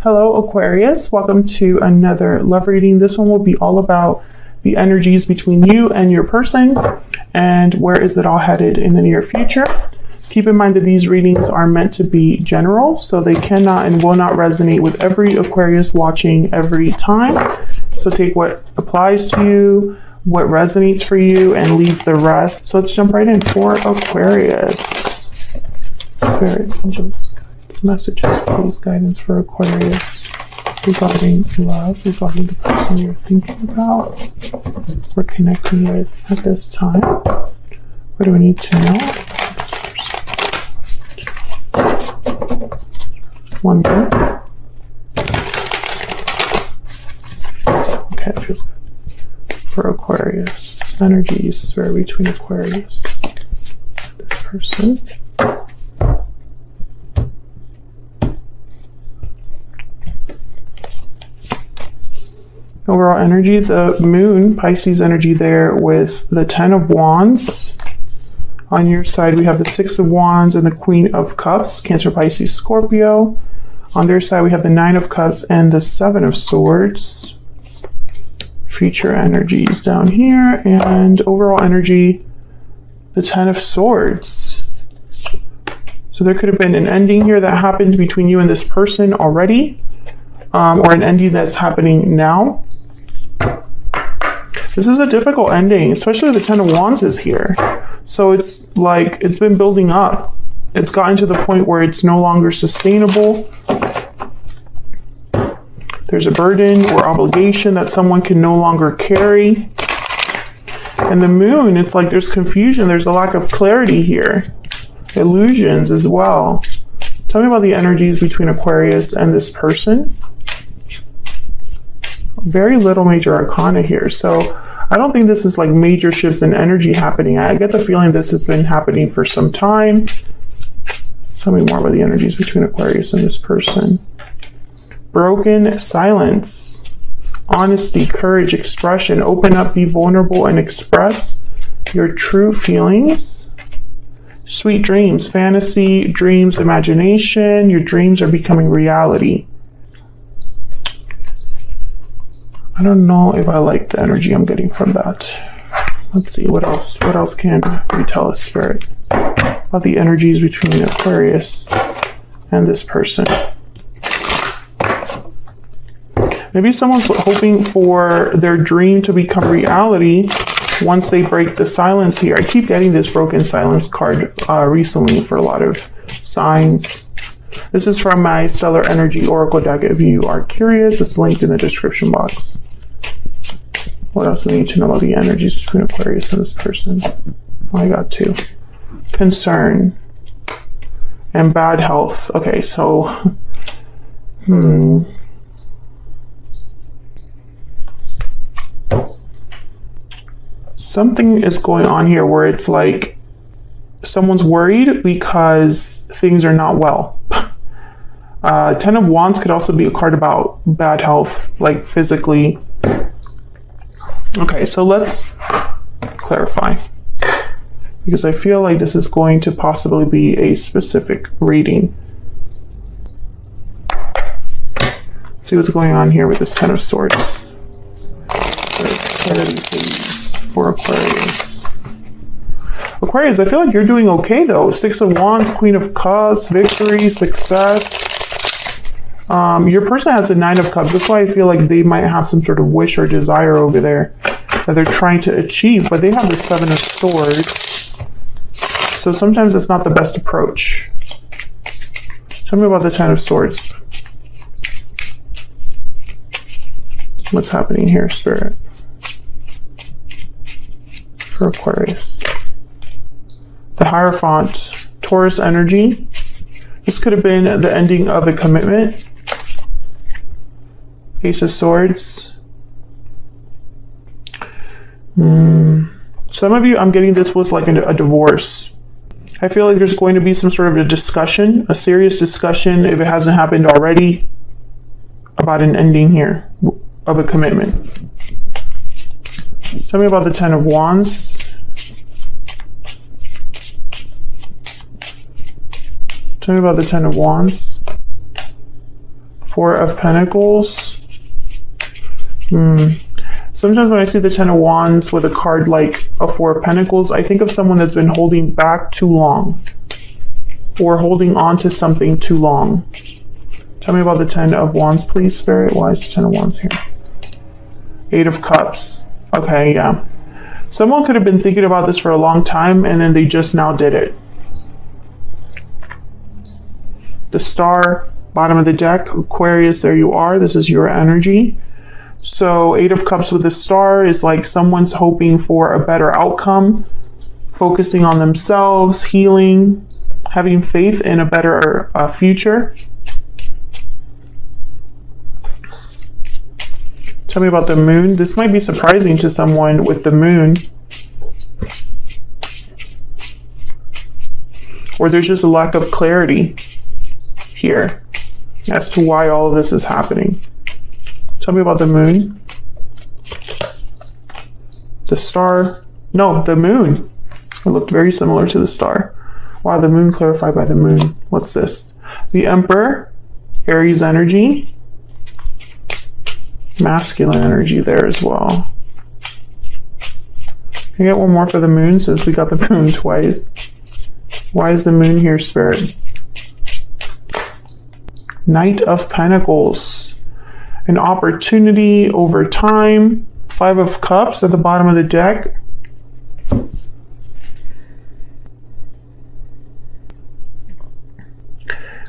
Hello, Aquarius. Welcome to another love reading. This one will be all about the energies between you and your person and where is it all headed in the near future. Keep in mind that these readings are meant to be general, so they cannot and will not resonate with every Aquarius watching every time. So take what applies to you, what resonates for you, and leave the rest. So let's jump right in for Aquarius. Spirit, angels, messages, please, guidance for Aquarius regarding love, regarding the person you're thinking about or connecting with at this time. What do we need to know about this person? One more. Okay, it feels good. For Aquarius, energies are between Aquarius and this person. Overall energy, the moon, Pisces energy there with the 10 of Wands. On your side, we have the 6 of Wands and the Queen of Cups, Cancer, Pisces, Scorpio. On their side, we have the 9 of Cups and the 7 of Swords. Future energies down here, and overall energy, the 10 of Swords. So there could have been an ending here that happened between you and this person already, or an ending that's happening now. This is a difficult ending, especially the 10 of Wands is here. So it's like it's been building up. It's gotten to the point where it's no longer sustainable. There's a burden or obligation that someone can no longer carry. And the moon, it's like there's confusion. There's a lack of clarity here. Illusions as well. Tell me about the energies between Aquarius and this person. Very little major arcana here. So I don't think this is like major shifts in energy happening. I get the feeling this has been happening for some time. Tell me more about the energies between Aquarius and this person. Broken silence, honesty, courage, expression. Open up, be vulnerable, and express your true feelings. Sweet dreams, fantasy, dreams, imagination. Your dreams are becoming reality. I don't know if I like the energy I'm getting from that. Let's see, what else can we tell us, Spirit, about the energies between Aquarius and this person? Maybe someone's hoping for their dream to become reality once they break the silence here. I keep getting this broken silence card recently for a lot of signs. This is from my Stellar Energy Oracle deck. If you are curious, it's linked in the description box. What else do we need to know about the energies between Aquarius and this person? Oh, I got 2. Concern and bad health. Okay, so something is going on here where it's like someone's worried because things are not well. 10 of Wands could also be a card about bad health, like physically. Okay, so let's clarify, because I feel like this is going to possibly be a specific reading. Let's see what's going on here with this 10 of Swords. Clarity, please, for Aquarius. Aquarius, I feel like you're doing okay though. 6 of Wands, Queen of Cups, victory, success. Your person has the 9 of Cups. That's why I feel like they might have some sort of wish or desire over there that they're trying to achieve, but they have the 7 of Swords. So sometimes that's not the best approach. Tell me about the 10 of Swords. What's happening here, Spirit, for Aquarius? The Hierophant, Taurus energy. This could have been the ending of a commitment. Ace of Swords. Some of you, I'm getting this was like a divorce. I feel like there's going to be some sort of a discussion, a serious discussion, if it hasn't happened already, about an ending here of a commitment. Tell me about the 10 of Wands. Tell me about the 10 of Wands Four of Pentacles. Sometimes when I see the Ten of Wands with a card like a Four of Pentacles, I think of someone that's been holding back too long or holding on to something too long. Tell me about the Ten of Wands, please, Spirit. Why is the Ten of Wands here? Eight of Cups. Okay, yeah. Someone could have been thinking about this for a long time and then they just now did it. The Star, bottom of the deck, Aquarius, there you are. This is your energy. So Eight of Cups with the Star is like someone's hoping for a better outcome, focusing on themselves, healing, having faith in a better future. Tell me about the Moon. This might be surprising to someone with the Moon. Or there's just a lack of clarity here as to why all of this is happening. Tell me about the Moon. The Star. No, the Moon. It looked very similar to the Star. Wow, the Moon clarified by the Moon. What's this? The Emperor. Aries energy. Masculine energy there as well. Can I get one more for the Moon since we got the Moon twice? Why is the Moon here, Spirit? Knight of Pentacles. An opportunity over time. Five of Cups at the bottom of the deck.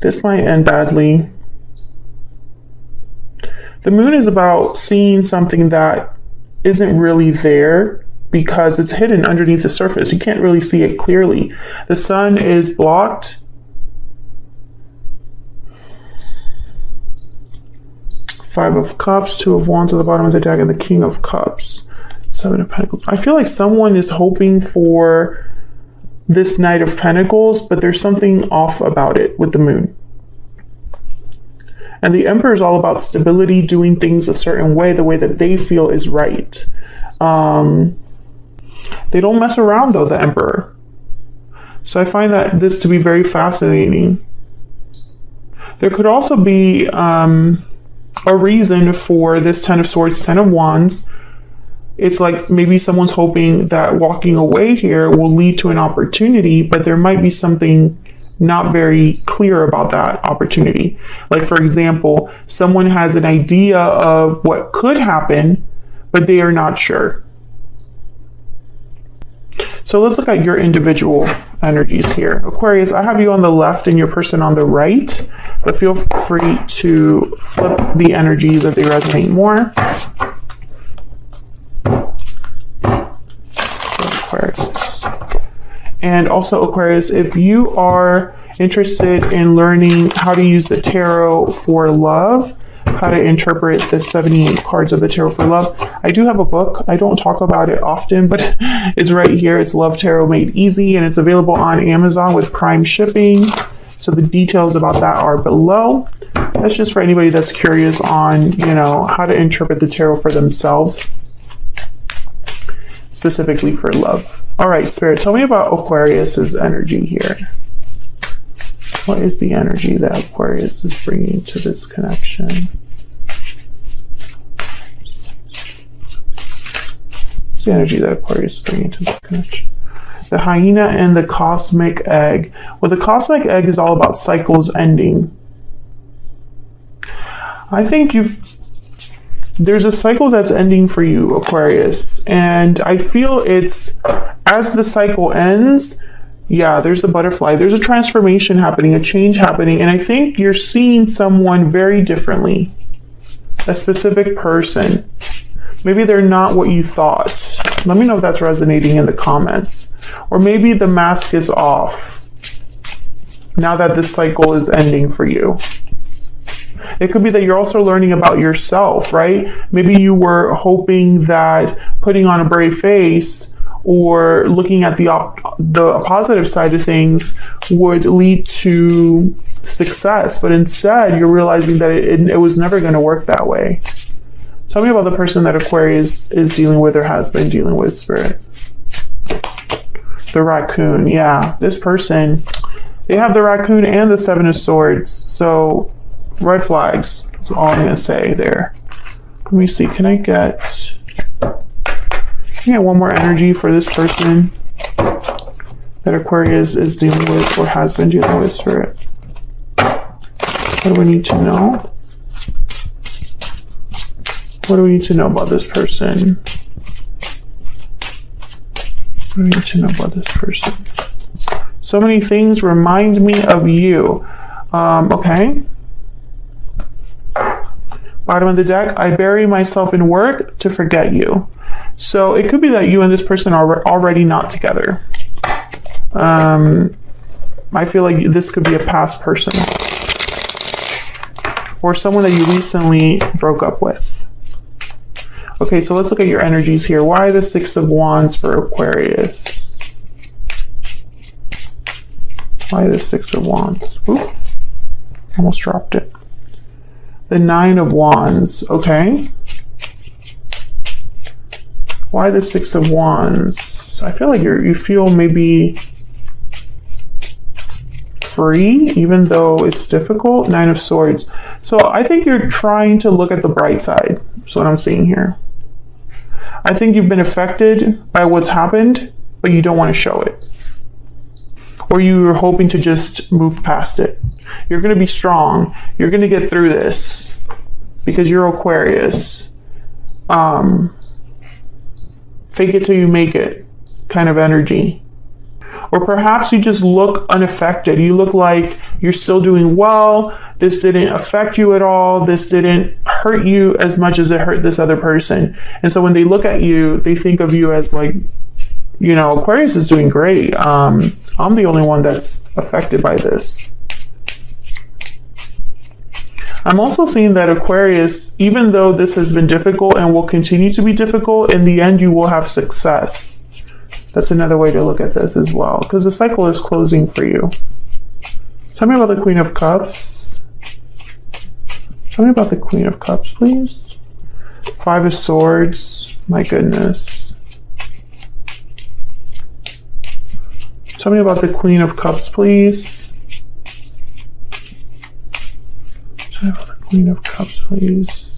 This might end badly. The Moon is about seeing something that isn't really there because it's hidden underneath the surface. You can't really see it clearly. The Sun is blocked. Five of Cups, Two of Wands at the bottom of the deck, and the King of Cups. Seven of Pentacles. I feel like someone is hoping for this Knight of Pentacles, but there's something off about it with the Moon. And the Emperor is all about stability, doing things a certain way, the way that they feel is right. They don't mess around, though, the Emperor. So I find that this to be very fascinating. There could also be a reason for this Ten of Swords, Ten of Wands. It's like maybe someone's hoping that walking away here will lead to an opportunity, but there might be something not very clear about that opportunity. Like, for example, someone has an idea of what could happen, but they are not sure. So let's look at your individual energies here. Aquarius, I have you on the left and your person on the right, but feel free to flip the energies if they resonate more. Aquarius. And also, Aquarius, if you are interested in learning how to use the tarot for love, how to interpret the 78 cards of the tarot for love, I do have a book. I don't talk about it often, but it's right here. It's Love Tarot Made Easy, and it's available on Amazon with Prime shipping. So the details about that are below. That's just for anybody that's curious on, you know, how to interpret the tarot for themselves, specifically for love. All right, Spirit, tell me about Aquarius's energy here. What is the energy that Aquarius is bringing to this connection? What's the energy that Aquarius is bringing to this connection? The hyena and the cosmic egg. Well, the cosmic egg is all about cycles ending. I think there's a cycle that's ending for you, Aquarius. And I feel it's, as the cycle ends, yeah, there's the butterfly. There's a transformation happening, a change happening. And I think you're seeing someone very differently. A specific person. Maybe they're not what you thought. Let me know if that's resonating in the comments. Or maybe the mask is off now that this cycle is ending for you. It could be that you're also learning about yourself, right? Maybe you were hoping that putting on a brave face or looking at the positive side of things would lead to success, but instead you're realizing that it was never going to work that way. Tell me about the person that Aquarius is dealing with or has been dealing with, Spirit. The raccoon, yeah. This person, they have the raccoon and the Seven of Swords. So red flags. That's all I'm going to say there. Let me see. Can I get one more energy for this person that Aquarius is dealing with or has been dealing with, Spirit? What do we need to know? What do we need to know about this person? What do we need to know about this person? So many things remind me of you. Okay. Bottom of the deck, I bury myself in work to forget you. So it could be that you and this person are already not together. I feel like this could be a past person. Or someone that you recently broke up with. Okay, so let's look at your energies here. Why the Six of Wands for Aquarius? Why the Six of Wands? Ooh, almost dropped it. The Nine of Wands, okay. Why the Six of Wands? I feel like you feel maybe free, even though it's difficult. Nine of Swords. So I think you're trying to look at the bright side. That's what I'm seeing here. I think you've been affected by what's happened, but you don't want to show it. Or you're hoping to just move past it. You're going to be strong. You're going to get through this because you're Aquarius. Fake it till you make it kind of energy. Or perhaps you just look unaffected. You look like you're still doing well. This didn't affect you at all. This didn't hurt you as much as it hurt this other person. And so when they look at you, they think of you as like, you know, Aquarius is doing great. I'm the only one that's affected by this. I'm also seeing that Aquarius, even though this has been difficult and will continue to be difficult, in the end you will have success. That's another way to look at this as well, because the cycle is closing for you. Tell me about the Queen of Cups. Tell me about the Queen of Cups, please. Five of Swords. My goodness. Tell me about the Queen of Cups, please. Tell me about the Queen of Cups, please.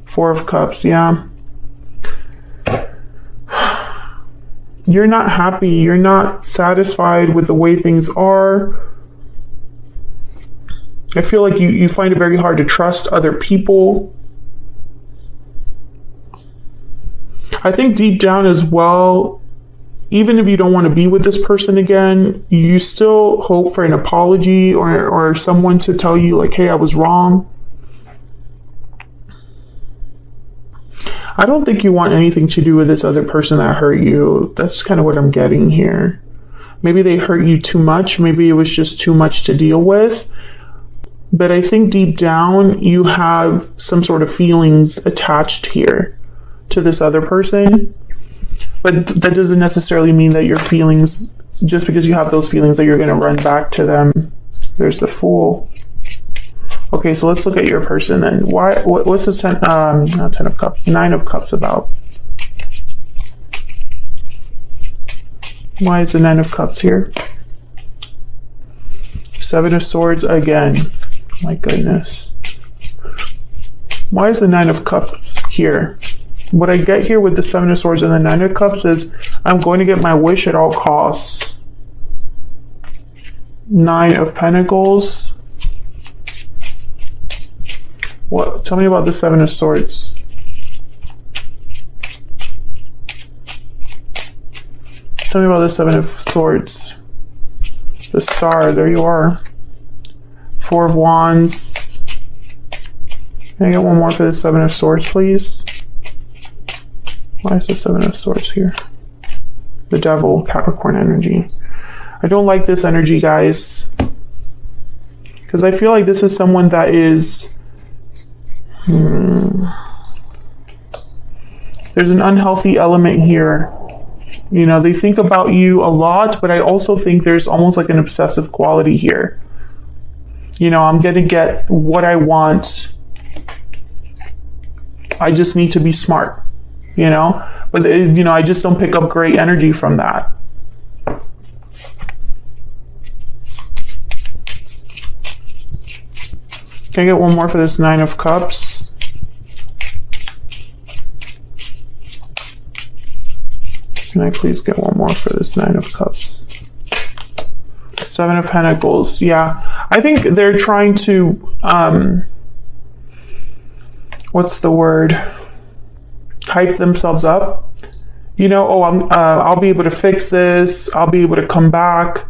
Four of Cups, yeah. You're not happy. You're not satisfied with the way things are. I feel like you find it very hard to trust other people. I think deep down as well, even if you don't want to be with this person again, you still hope for an apology or someone to tell you like, hey, I was wrong. I don't think you want anything to do with this other person that hurt you. That's kind of what I'm getting here. Maybe they hurt you too much. Maybe it was just too much to deal with. But I think deep down, you have some sort of feelings attached here to this other person. But that doesn't necessarily mean that your feelings, just because you have those feelings, that you're going to run back to them. There's the Fool. Okay, so let's look at your person then. What's the not 10 of Cups, 9 of Cups about? Why is the 9 of Cups here? 7 of Swords again. My goodness. Why is the 9 of Cups here? What I get here with the 7 of Swords and the 9 of Cups is I'm going to get my wish at all costs. 9 of Pentacles. What? Tell me about the 7 of Swords. Tell me about the 7 of Swords. The Star, there you are. 4 of Wands. Can I get one more for the 7 of Swords, please? Why is the 7 of Swords here? The Devil, Capricorn energy. I don't like this energy, guys. Because I feel like this is someone that is... There's an unhealthy element here. You know, they think about you a lot, but I also think there's almost like an obsessive quality here. You know, I'm going to get what I want. I just need to be smart, you know? But, you know, I just don't pick up great energy from that. Can I get one more for this Nine of Cups? Can I please get one more for this Nine of Cups? Seven of Pentacles. Yeah, I think they're trying to, what's the word? Hype themselves up. You know, oh, I'll be able to fix this. I'll be able to come back.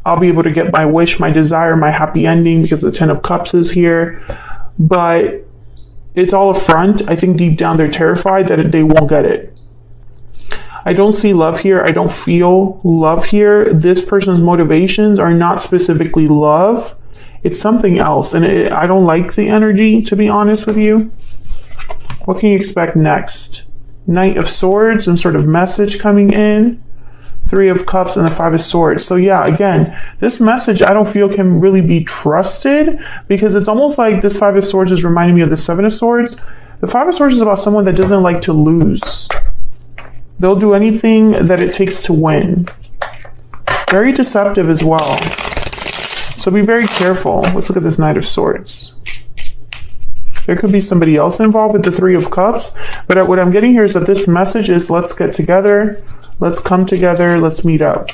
I'll be able to get my wish, my desire, my happy ending, because the Ten of Cups is here. But it's all a front. I think deep down they're terrified that they won't get it. I don't see love here. I don't feel love here. This person's motivations are not specifically love. It's something else. And I don't like the energy, to be honest with you. What can you expect next? Knight of Swords, some sort of message coming in. Three of Cups and the Five of Swords. So yeah, again, this message I don't feel can really be trusted, because it's almost like this Five of Swords is reminding me of the Seven of Swords. The Five of Swords is about someone that doesn't like to lose. They'll do anything that it takes to win. Very deceptive as well. So be very careful. Let's look at this Knight of Swords. There could be somebody else involved with the Three of Cups, but what I'm getting here is that this message is, let's get together. Let's come together. Let's meet up.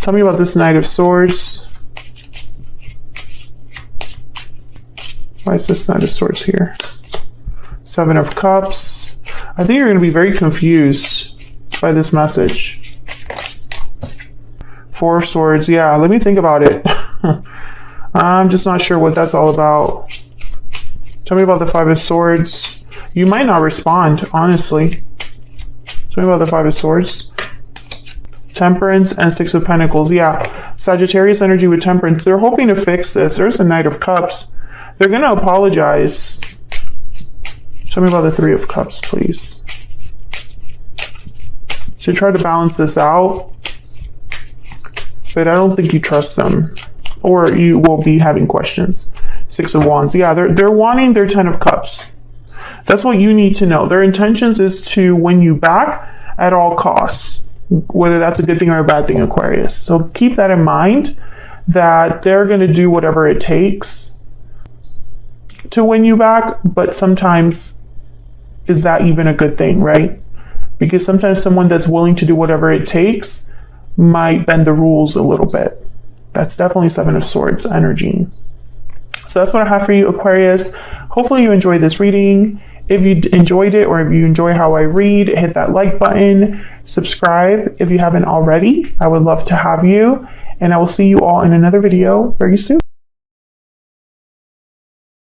Tell me about this Knight of Swords. Why is this Knight of Swords here? Seven of Cups. I think you're going to be very confused by this message. Four of Swords. Yeah, let me think about it. I'm just not sure what that's all about. Tell me about the Five of Swords. You might not respond, honestly. Tell me about the Five of Swords. Temperance and Six of Pentacles. Yeah, Sagittarius energy with Temperance. They're hoping to fix this. There's a Knight of Cups. They're going to apologize. Tell me about the Three of Cups, please. So try to balance this out. But I don't think you trust them, or you will be having questions. Six of Wands. Yeah, they're wanting their Ten of Cups. That's what you need to know. Their intentions is to win you back at all costs, whether that's a good thing or a bad thing, Aquarius. So keep that in mind, that they're going to do whatever it takes to win you back. But sometimes, is that even a good thing, right? Because sometimes someone that's willing to do whatever it takes might bend the rules a little bit. That's definitely Seven of Swords energy. So that's what I have for you, Aquarius. Hopefully you enjoyed this reading. If you enjoyed it, or if you enjoy how I read, hit that like button, subscribe if you haven't already. I would love to have you, and I will see you all in another video very soon.